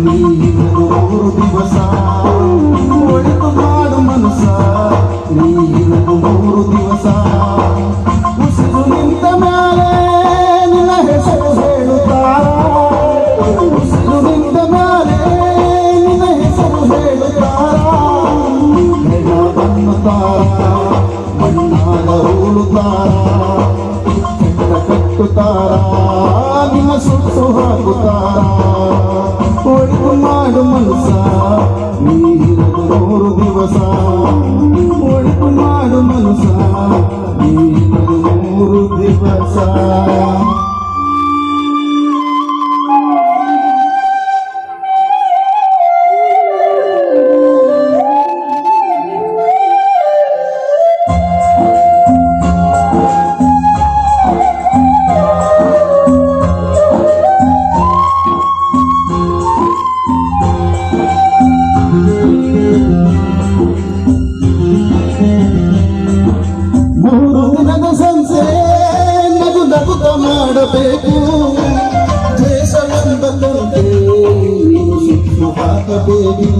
ನೀರದು 3 ದಿವಸ ಒಳಿತು ಮಾಡು ಮನಸ ನೀರದು 3 ದಿವಸ ಉಸಿರು ನಿಂತ ಮೇಲೆ ನಿನ್ನ ಹೆಸರು ಹೇಳುತ್ತಾರ ಉಸಿರು ನಿಂತ ಮೇಲೆ ನಿನ್ನ ಹೆಸರು ಹೇಳುತ್ತಾರ ಹೆಣ ಬನ್ನುತ್ತಾರ ಮಣ್ಣಾಗ ಹೂಳುತ್ತಾರ ಕೆಟ್ಟ ಕಟ್ಟುತ್ತಾರ ನಿನ್ನ ಸುಟ್ಟು ಹಾಕುತ್ತಾರ ಒಳಿತು ಮಾಡು ಮನಸ ನೀರದು 3 ದಿವಸ ಒಳಿತು ಮಾಡು ಮನಸ ನೀರದು 3 ದಿವಸ ಮಾಡಬೇಕು ದೇಶವೆಂಬಂತೆ ನೀನು ಸುತ್ತು ಹಾಕಬೇಕು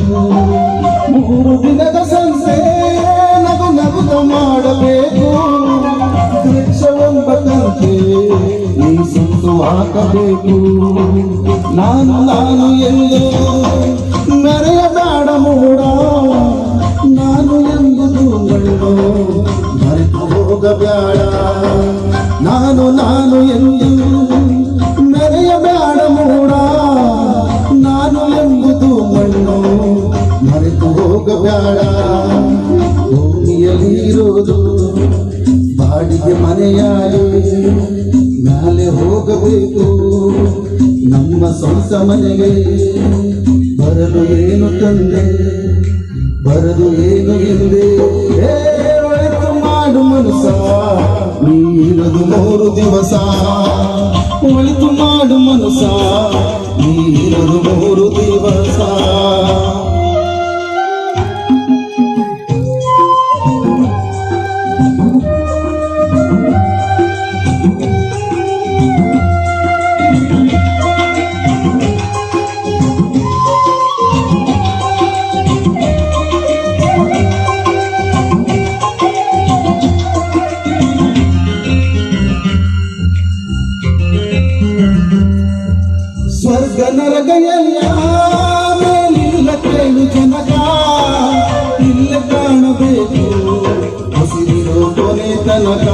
3 ದಿನದ ಸಂಸೆ ನಗು ನಗುತ್ತ ಮಾಡಬೇಕು ದೇಶವೆಂಬಂತೆ ನೀ ಸುತ್ತು ಹಾಕಬೇಕು ನಾನು ಎಂದು ಮೆರೆಯಬೇಡ ಮೂಡ ನಾನು ಎಂಬುದು ಗಂಡು ಮರೆತು ಹೋಗಬೇಡ ನಾನು ಎಂದು ಮೆರೆಯಬೇಡ ಮೂಡ ನಾನು ಎಂಬುದು ಮಣ್ಣು ಮರೆತು ಹೋಗಬೇಡ ಭೂಮಿಯಲ್ಲಿರೋದು ಬಾಡಿಗೆ ಮನೆಯಾಗಿ ಮೇಲೆ ಹೋಗಬೇಕು ನಮ್ಮ ಸ್ವಂತ ಮನೆಗೆ ಬರಲು ಏನು ತಂದೆ ಬರದು ಏನು ಎಂದೇ ಒಳಿತು ಮಾಡು ಮನಸ ನೀರದು 3 ದಿವಸ ಒಳಿತು ಮಾಡು ಮನಸ ನೀರದು 3 ದಿವಸ ಸ್ವರ್ಗ ನರಕ ಎಲ್ಲ ಮೇಲಿಲ್ಲ ಕೇಳು ಜನಕ ಇಲ್ಲ ಕಾಣಬೇಕು ಹಸಿರಿರೋ ಕೊನೆ ತನಕ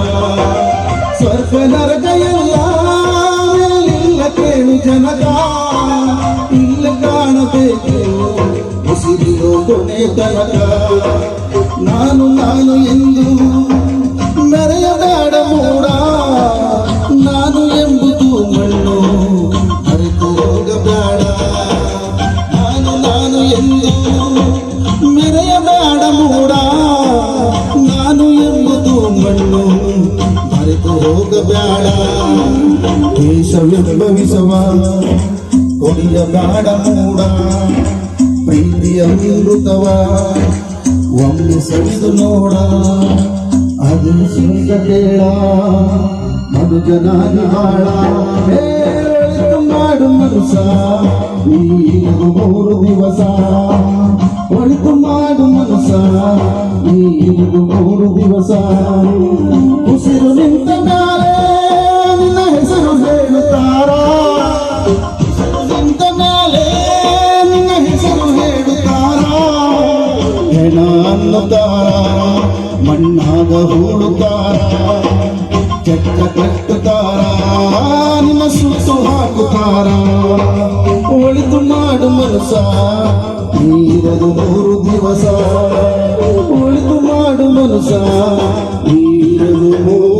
ಸ್ವರ್ಗ ನರಕ ಎಲ್ಲ ಮೇಲಿಲ್ಲ ಕೇಳು ಜನಕ ಇಲ್ಲ ಕಾಣಬೇಕು ಹಸಿರಿರೋ ಕೊನೆ ತನಕ ನಾನು ಎಂದು ಮೆರೆಯಬೇಡ ಮೂಡ ನಾನು ಎಂಬುದು ಮಣ್ಣು ಮರೆತು ಹೋಗಬೇಡ ನಾನು ಎಂದು ಮೆರೆಯಬೇಡ ಮೂಡ ನಾನು ಎಂಬುದು ಮಣ್ಣು ಮರೆತು ಹೋಗಬೇಡ ದೇಶವೆಂಬವಿಸವ ಕೊಡಿಯಬೇಡ ಮೂಡ ಪ್ರೀತಿಯ ಅಮೃತವ ಒಮ್ಮೆ ಸವಿದು ನೋಡ ಅದು ಸುಂದ ಕೇಳ ಮನುಜನಾಗಿ ಬಾಳ ಒಳಿತು ಮಾಡು ಮನಸ ನೀರದು 3 ದಿವಸ ಒಳಿತು ಮಾಡು ಮನಸ ನೀರದು 3 ದಿವಸ ಉಸಿರು ನಿಂತ ಮೇಲೆ ನಿನ್ನ ಹೆಸರು ಹೇಳುತ್ತಾರ ಉಸಿರು ನಿಂತ ಮೇಲೆ ನಿನ್ನ ಹೆಸರು ಹೇಳುತ್ತಾರ ಹೆಣ ಅನ್ನುತ್ತಾರ ಮಣ್ಣಾಗ ಹೂಳುತ್ತಾರ ಕೆಟ್ಟ ಕಟ್ಟುತ್ತಾರ ನಿನ್ನ ಸುತ್ತು ಹಾಕುತ್ತಾರ ಒಳಿತು ಮಾಡು ಮನಸ ನೀರದು 3 ದಿವಸ ಒಳಿತು ಮಾಡು ಮನಸ ನೀರದು 3